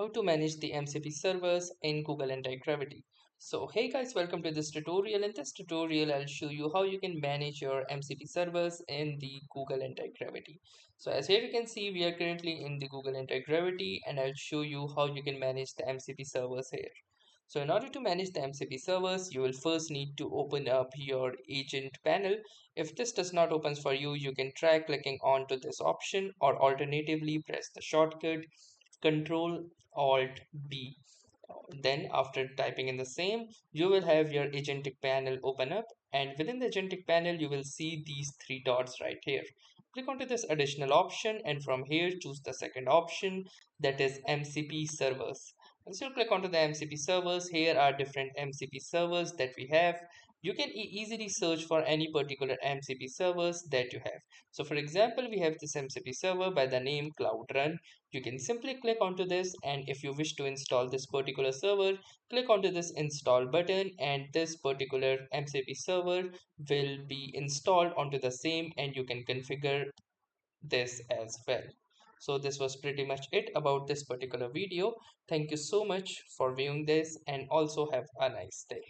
how to manage the MCP servers in Google Antigravity. So hey guys, welcome to this tutorial. In this tutorial I'll show you how you can manage your MCP servers in the Google Antigravity. So as here you can see, we are currently in the Google Antigravity and I'll show you how you can manage the MCP servers here. So in order to manage the MCP servers, you will first need to open up your agent panel. If this does not open for you, you can try clicking onto this option, or alternatively press the shortcut Control Alt B. Then after typing in the same, you will have your agentic panel open up, and within the agentic panel you will see these three dots right here. Click onto this additional option, and from here choose the second option, that is MCP servers. Once you click onto the MCP servers, here are different MCP servers that we have. You can easily search for any particular MCP servers that you have. So for example, we have this MCP server by the name Cloud Run. You can simply click onto this, and if you wish to install this particular server, click onto this install button, and this particular MCP server will be installed onto the same, and you can configure this as well. So this was pretty much it about this particular video. Thank you so much for viewing this, and also have a nice day.